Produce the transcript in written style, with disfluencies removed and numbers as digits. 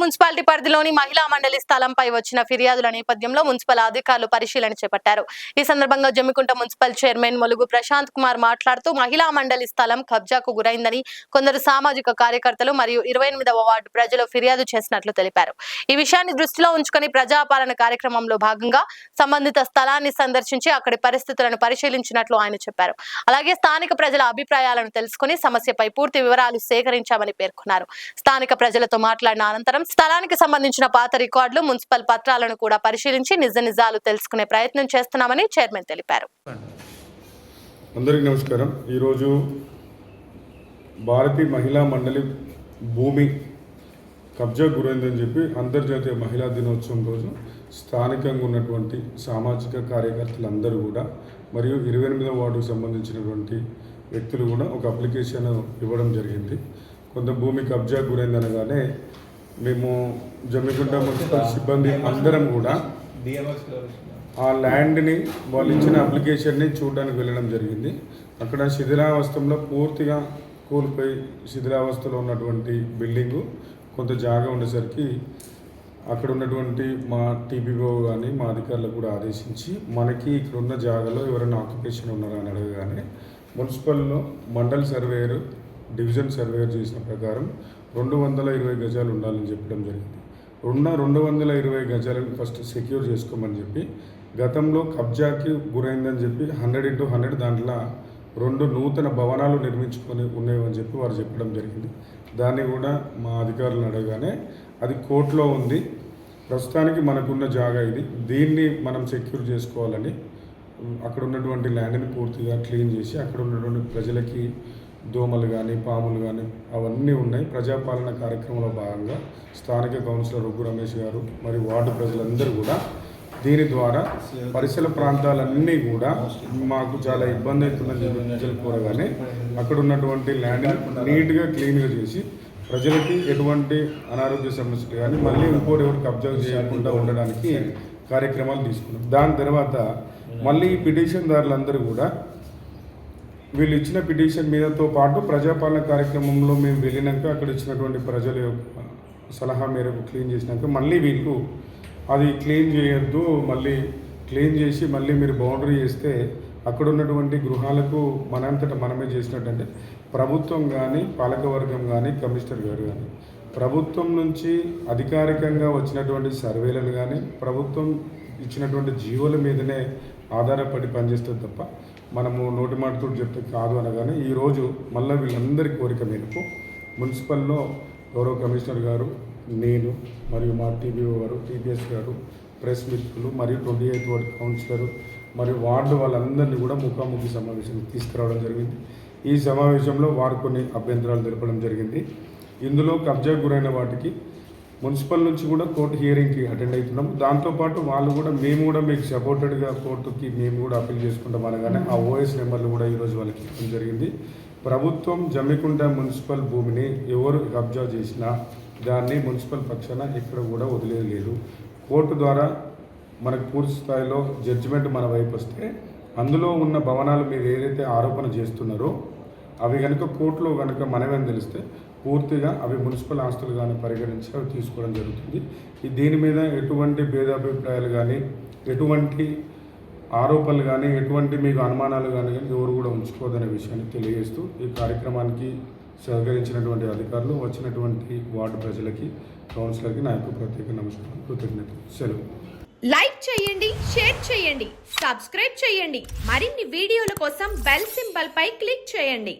Municipality పరిధిలోని మహిళా మండలి స్థలంపై వచ్చిన ఫిర్యాదుల నేపథ్యంలో మున్సిపల్ అధికారులు పరిశీలన చేపట్టారు. ఈ సందర్భంగా జమ్మికుంట మున్సిపల్ చైర్మన్ ములుగు ప్రశాంత్ కుమార్ మాట్లాడుతూ మహిళా మండలి స్థలం కబ్జాకు గురైందని కొందరు సామాజిక కార్యకర్తలు మరియు 28వ వార్డు ప్రజలు ఫిర్యాదు చేసినట్లు తెలిపారు. ఈ విషయాన్ని దృష్టిలో ఉంచుకొని ప్రజాపాలన కార్యక్రమంలో భాగంగా సంబంధిత స్థలాన్ని సందర్శించి అక్కడి పరిస్థితులను పరిశీలించినట్లు ఆయన చెప్పారు. అలాగే స్థానిక ప్రజల అభిప్రాయాలను తెలుసుకుని సమస్యపై పూర్తి వివరాలు సేకరించామని పేర్కొన్నారు. స్థానిక ప్రజలతో మాట్లాడిన అనంతరం స్థలానికి సంబంధించిన పాత రికార్డులు, మున్సిపల్ పత్రాలను కూడా పరిశీలించి నిజ నిజాలు తెలుసుకునే ప్రయత్నం చేస్తున్నామని చైర్మన్ తెలిపారు. అందరికీ నమస్కారం. ఈరోజు భారతీయ మహిళా మండలి భూమి కబ్జా గురైందని చెప్పి అంతర్జాతీయ మహిళా దినోత్సవం రోజు స్థానికంగా ఉన్నటువంటి సామాజిక కార్యకర్తలందరూ కూడా మరియు 28వ వార్డుకు సంబంధించినటువంటి వ్యక్తులు కూడా ఒక అప్లికేషన్ ఇవ్వడం జరిగింది. కొంత భూమి కబ్జా గురైందనగానే మేము జమ్మికుంట మున్సిపల్ సిబ్బంది అందరం కూడా ఆ ల్యాండ్ని వాళ్ళు ఇచ్చిన అప్లికేషన్ని చూడడానికి వెళ్ళడం జరిగింది. అక్కడ శిథిలావస్థలో పూర్తిగా కూలిపోయి శిథిలావస్థలో ఉన్నటువంటి బిల్డింగు కొంత జాగా ఉండేసరికి అక్కడ ఉన్నటువంటి మా టీపీఓ కానీ మా అధికారులకు కూడా ఆదేశించి మనకి ఇక్కడ ఉన్న జాగాలో ఎవరైనా ఆక్యుపేషన్ ఉన్నారా అని అడగగానే మున్సిపల్లో మండల్ సర్వేయర్, డివిజన్ సర్వేయర్ చేసిన ప్రకారం 220 గజాలు ఉండాలని చెప్పడం జరిగింది. 220 గజాలను ఫస్ట్ సెక్యూర్ చేసుకోమని చెప్పి గతంలో కబ్జాకి గురైందని చెప్పి 100x100 దాంట్లో 2 నూతన భవనాలు నిర్మించుకొని ఉన్నాయని చెప్పి వారు చెప్పడం జరిగింది. దాన్ని కూడా మా అధికారులను అడగగానే అది కోర్టులో ఉంది, ప్రస్తుతానికి మనకున్న జాగా ఇది, దీన్ని మనం సెక్యూర్ చేసుకోవాలని అక్కడ ఉన్నటువంటి ల్యాండ్ని పూర్తిగా క్లీన్ చేసి అక్కడ ఉన్నటువంటి ప్రజలకి దోమలు కానీ పాములు కానీ అవన్నీ ఉన్నాయి. ప్రజాపాలన కార్యక్రమంలో భాగంగా స్థానిక కౌన్సిలర్ రఘు రమేష్ గారు మరియు వార్డు ప్రజలందరూ కూడా దీని ద్వారా పరిసర ప్రాంతాలన్నీ కూడా మాకు చాలా ఇబ్బంది అవుతుందని ప్రజలు కోరగానే అక్కడ ఉన్నటువంటి ల్యాండ్ని నీట్గా క్లీన్గా చేసి ప్రజలకి ఎటువంటి అనారోగ్య సమస్యలు కానీ మళ్ళీ ఇంకోటి ఎవరు కబ్జా చేయకుండా ఉండడానికి కార్యక్రమాలు తీసుకున్నాం. దాని తర్వాత మళ్ళీ ఈ పిటిషన్దారులందరూ కూడా వీళ్ళు ఇచ్చిన పిటిషన్ మీదతో పాటు ప్రజాపాలన కార్యక్రమంలో మేము వెళ్ళినాక అక్కడ ఇచ్చినటువంటి ప్రజల యొక్క సలహా మేరకు క్లీన్ చేసినాక మళ్ళీ వీళ్ళు అది క్లీన్ చేయొద్దు, మళ్ళీ క్లీన్ చేసి మళ్ళీ మీరు బౌండరీ చేస్తే అక్కడ ఉన్నటువంటి గృహాలకు మనంతటా మనమే చేసినట్టంటే ప్రభుత్వం కానీ పాలకవర్గం కానీ కమిషనర్ గారు కానీ ప్రభుత్వం నుంచి అధికారికంగా వచ్చినటువంటి సర్వేలను కానీ ప్రభుత్వం ఇచ్చినటువంటి జీవోల మీదనే ఆధారపడి పనిచేస్తుంది తప్ప మనము నోటి మాటతో చెప్తే కాదు అనగానే ఈరోజు మళ్ళీ వీళ్ళందరి కోరిక మేరకు మున్సిపల్లో గౌరవ కమిషనర్ గారు, నేను మరియు మా టీబీఓ గారు, టీపీఎస్ గారు, ప్రెస్ మిత్రులు మరియు 28వ వార్డు కౌన్సిలరు మరియు వార్డు వాళ్ళందరినీ కూడా ముఖాముఖి సమావేశానికి తీసుకురావడం జరిగింది. ఈ సమావేశంలో వారు కొన్ని అభ్యంతరాలు తెలపడం జరిగింది. ఇందులో కబ్జా గురైన వాటికి మున్సిపల్ నుంచి కూడా కోర్టు హియరింగ్కి అటెండ్ అవుతున్నాం. దాంతోపాటు వాళ్ళు కూడా మేము కూడా మీకు సపోర్టెడ్గా కోర్టుకి మేము కూడా అప్పీల్ చేసుకుంటాం అనగానే ఆ ఓఎస్ నెంబర్లు కూడా ఈరోజు వాళ్ళకి ఇవ్వడం జరిగింది. ప్రభుత్వం జమ్మికుంట మున్సిపల్ భూమిని ఎవరు కబ్జా చేసినా దాన్ని మున్సిపల్ పక్షాన ఎక్కడ కూడా వదిలేదు లేదు. కోర్టు ద్వారా మనకు పూర్తి స్థాయిలో జడ్జిమెంట్ మన వైపు వస్తే అందులో ఉన్న భవనాలు మీరు ఏదైతే ఆరోపణ చేస్తున్నారో అవి కనుక కోర్టులో కనుక మనమేం తెలిస్తే పూర్తిగా అవి మున్సిపల్ ఆస్తులు కానీ పరిగణించి అవి తీసుకోవడం జరుగుతుంది. దీని మీద ఎటువంటి భేదాభిప్రాయాలు కానీ ఎటువంటి ఆరోపణలు కానీ ఎటువంటి మీకు అనుమానాలు కానీ ఎవరు కూడా ఉంచుకోదనే విషయాన్ని తెలియజేస్తూ ఈ కార్యక్రమానికి సహకరించినటువంటి అధికారులు, వచ్చినటువంటి వార్డు ప్రజలకి, కౌన్సిలర్కి నా యొక్క ప్రత్యేక నమస్కారం, కృతజ్ఞతలు. సెలవు. లైక్ చేయండి, షేర్ చేయండి, సబ్స్క్రైబ్ చేయండి. మరిన్ని వీడియోల కోసం బెల్ సింబల్ పై క్లిక్ చేయండి.